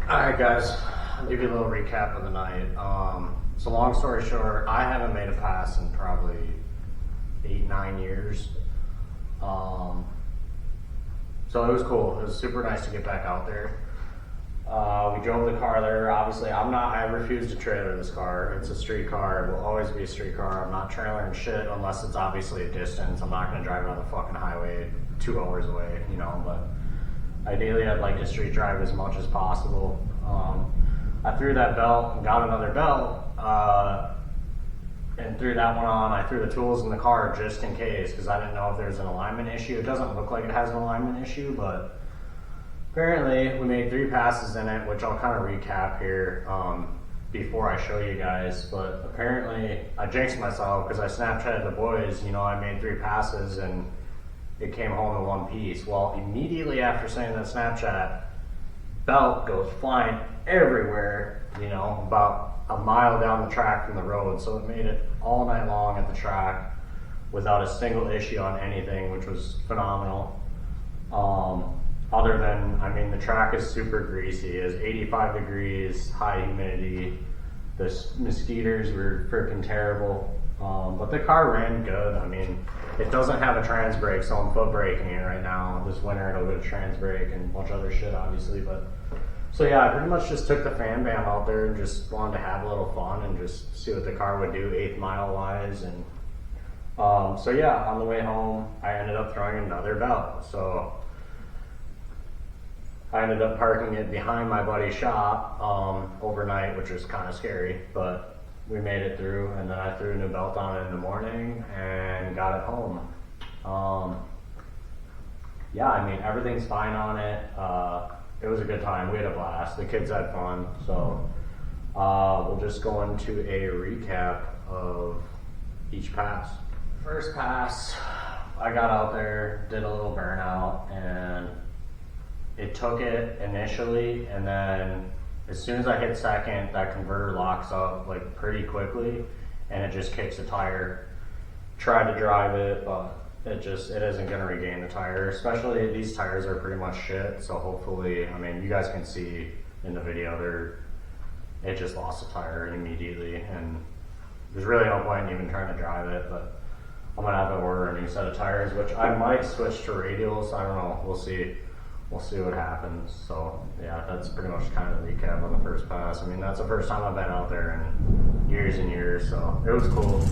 Alright guys, I'll give you a little recap of the night. So long story short, I haven't made a pass in probably 8-9 years. So it was cool. It was super nice to get back out there. We drove the car there. Obviously, I refuse to trailer this car. It's a street car. It will always be a street car. I'm not trailering shit unless it's obviously a distance. I'm not going to drive it on the fucking highway 2 hours away, you know, but ideally I'd like to street drive as much as possible. I threw that belt and got another belt, and threw that one on. I threw the tools in the car just in case, because I didn't know if there's an alignment issue. It doesn't look like it has an alignment issue, but apparently we made 3 passes in it, which I'll kind of recap here before I show you guys. But apparently I jinxed myself because I Snapchatted the boys, you know, I made 3 passes and it came home in one piece. Well, immediately after saying that Snapchat, belt goes flying everywhere, you know, about a mile down the track from the road. So it made it all night long at the track without a single issue on anything, which was phenomenal. Other than, I mean, the track is super greasy. It's 85 degrees, high humidity. The mosquitoes were freaking terrible. But the car ran good. I mean, it doesn't have a trans brake, so I'm foot braking it right now. This winter it'll get a trans brake and a bunch of other shit, obviously. But so yeah, I pretty much just took the fan bam out there and just wanted to have a little fun and just see what the car would do 8th mile wise. And so yeah, on the way home, I ended up throwing another belt. So I ended up parking it behind my buddy's shop overnight, which was kind of scary, but we made it through. And then I threw a new belt on it in the morning and got it home. Yeah, I mean, everything's fine on it. It was a good time. We had a blast. The kids had fun. So we'll just go into a recap of each pass. First pass, I got out there, did a little burnout, and it took it initially, and then as soon as I hit second, that converter locks up like pretty quickly and it just kicks the tire. Tried to drive it, but it isn't gonna regain the tire. Especially these tires are pretty much shit, so hopefully, I mean, you guys can see in the video, it just lost a tire immediately, and there's really no point in even trying to drive it, but I'm gonna have to order a new set of tires, which I might switch to radials. I don't know, we'll see. We'll see what happens. So yeah, that's pretty much kind of the recap on the first pass. I mean, that's the first time I've been out there in years and years, so it was cool.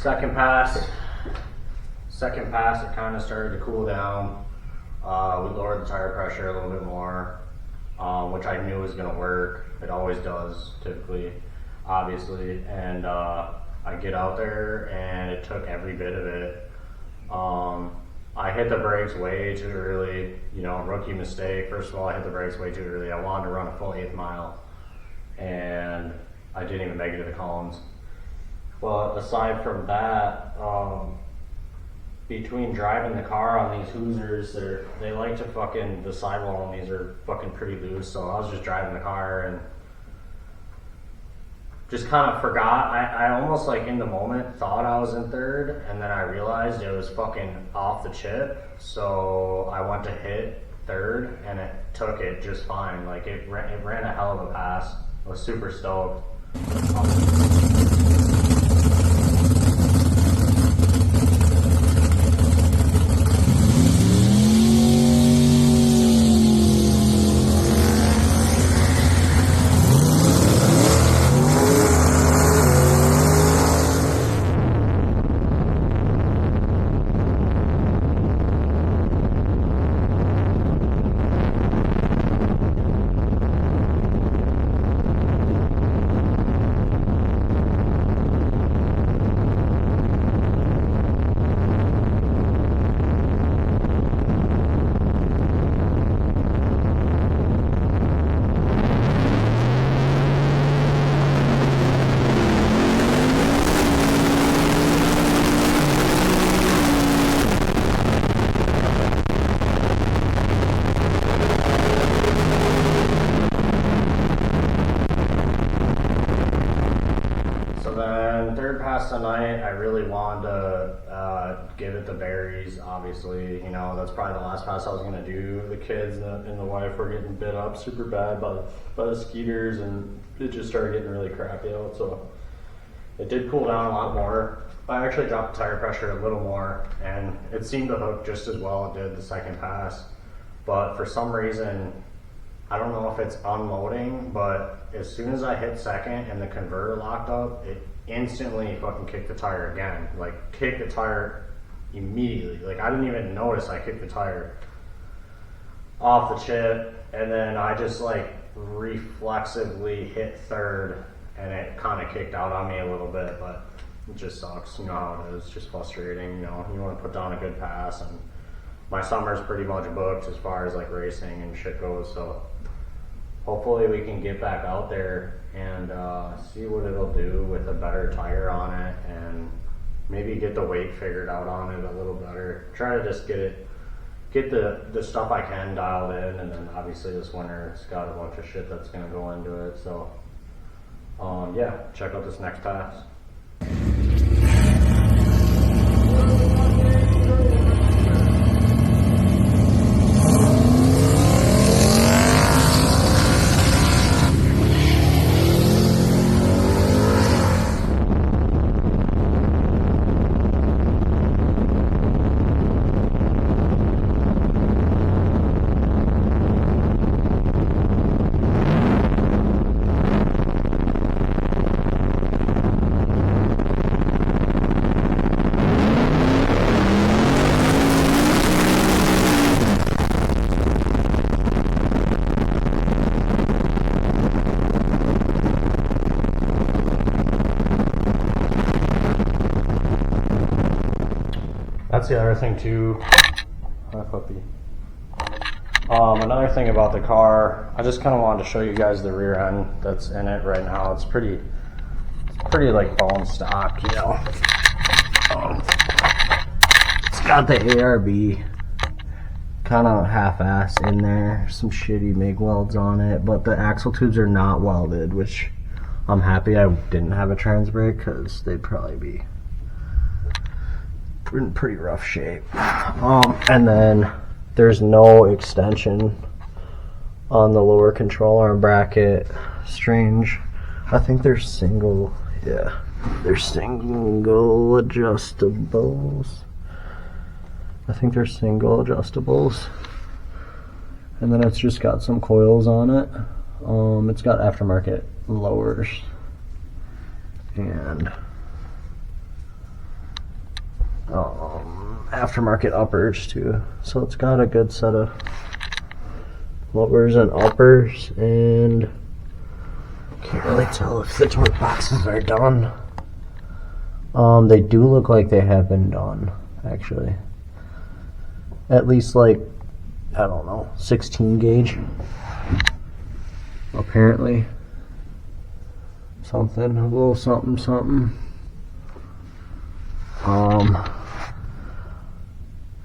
Second pass, it kind of started to cool down. We lowered the tire pressure a little bit more, which I knew was going to work. It always does, typically, obviously. And I get out there, and it took every bit of it. I hit the brakes way too early, you know, rookie mistake. First of all, I hit the brakes way too early. I wanted to run a full 8th mile, and I didn't even make it to the cones. But aside from that, between driving the car on these Hoosiers, they like to fucking, the sidewall on these are fucking pretty loose. So I was just driving the car and just kind of forgot. I almost like in the moment thought I was in 3rd, and then I realized it was fucking off the chip. So I went to hit 3rd and it took it just fine. Like it ran a hell of a pass. I was super stoked. tonight. I really wanted to give it the berries, obviously. You know, that's probably the last pass I was going to do. The kids and the wife were getting bit up super bad by the skeeters, and it just started getting really crappy out. So it did cool down a lot more. I actually dropped the tire pressure a little more, and it seemed to hook just as well it did the second pass. But for some reason, I don't know if it's unloading, but as soon as I hit second and the converter locked up, it instantly fucking kicked the tire again. Like, kicked the tire immediately. Like, I didn't even notice I kicked the tire off the chip, and then I just like reflexively hit third, and it kind of kicked out on me a little bit, but it just sucks. You know how it is. It's just frustrating. You know, you want to put down a good pass, and my summer's pretty much booked as far as like racing and shit goes, so hopefully we can get back out there and see what it'll do with a better tire on it, and maybe get the weight figured out on it a little better. Try to just get the stuff I can dialed in, and then obviously this winter it's got a bunch of shit that's gonna go into it. So yeah, check out this next pass. That's the other thing too. Hi, puppy. Another thing about the car, I just kind of wanted to show you guys the rear end that's in it right now. It's pretty like bone stock, you know. It's got the ARB kind of half-ass in there. Some shitty MIG welds on it, but the axle tubes are not welded, which I'm happy I didn't have a trans brake, because they'd probably be in pretty rough shape. And then there's no extension on the lower control arm bracket. Strange. I think they're single. Yeah, they're single adjustables. I think they're single adjustables. And then it's just got some coils on it. It's got aftermarket lowers and aftermarket uppers too, so it's got a good set of lowers and uppers, and can't really tell if the torque boxes are done. They do look like they have been done, actually. At least like, I don't know, 16 gauge apparently. Something, a little something.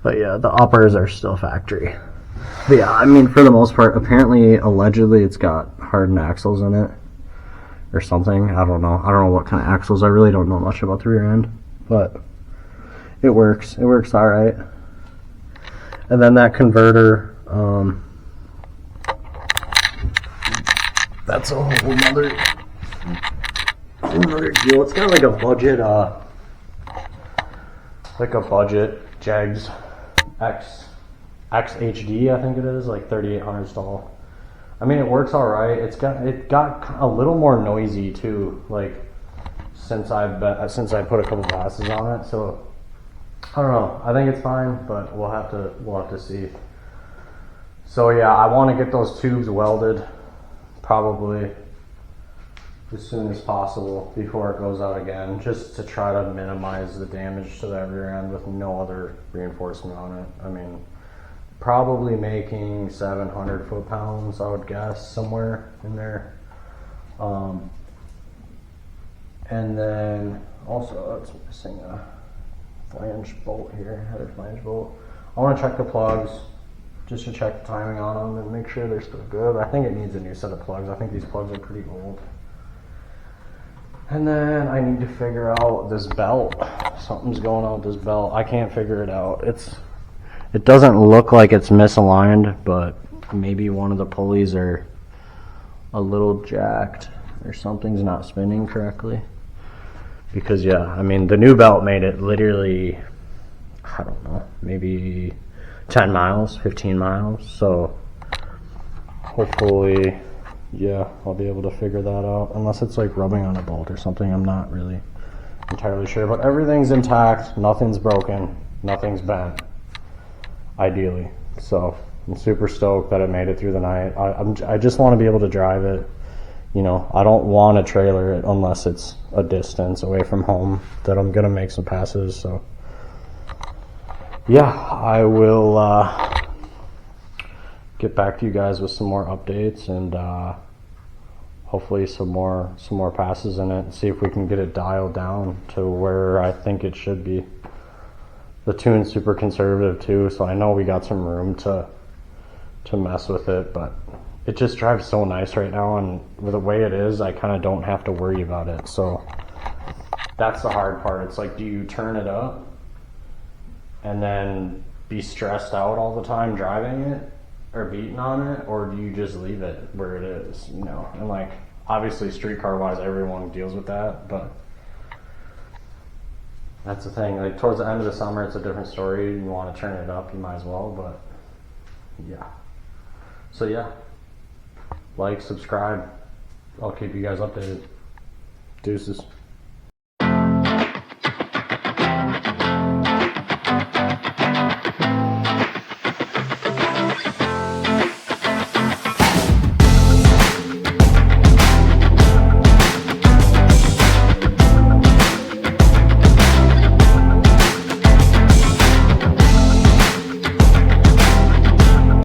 But yeah, the uppers are still factory. But yeah, I mean, for the most part, apparently, allegedly, it's got hardened axles in it or something. I don't know what kind of axles. I really don't know much about the rear end, but it works. It works all right. And then that converter, that's a whole nother deal. It's got like a budget Jegs XHD, I think it is, like 3800 stall. I mean, it works all right. It got a little more noisy too, like since I put a couple passes on it. So I don't know. I think it's fine, but we'll have to see. So yeah, I want to get those tubes welded probably as soon as possible before it goes out again, just to try to minimize the damage to that rear end with no other reinforcement on it. I mean, probably making 700 foot-pounds, I would guess, somewhere in there. And then also it's missing a flange bolt here, header flange bolt. I want to check the plugs just to check the timing on them and make sure they're still good. I think it needs a new set of plugs. I think these plugs are pretty old. And then I need to figure out this belt. Something's going on with this belt. I can't figure it out. It doesn't look like it's misaligned, but maybe one of the pulleys are a little jacked or something's not spinning correctly. Because yeah, I mean the new belt made it literally, I don't know, maybe 10 miles, 15 miles. So hopefully, yeah, I'll be able to figure that out. Unless it's like rubbing on a bolt or something, I'm not really entirely sure. But everything's intact, nothing's broken, nothing's bent, ideally. So I'm super stoked that it made it through the night. I just want to be able to drive it. You know, I don't want to trailer it unless it's a distance away from home that I'm gonna make some passes. So yeah, I will get back to you guys with some more updates and hopefully some more passes in it and see if we can get it dialed down to where I think it should be. The tune's super conservative too, so I know we got some room to mess with it, but it just drives so nice right now, and with the way it is, I kind of don't have to worry about it. So that's the hard part. It's like, do you turn it up and then be stressed out all the time driving it or beating on it, or do you just leave it where it is, you know? And like, obviously street car wise, everyone deals with that, but that's the thing. Like towards the end of the summer, it's a different story. You want to turn it up, you might as well, but yeah. So yeah, like, subscribe. I'll keep you guys updated. Deuces.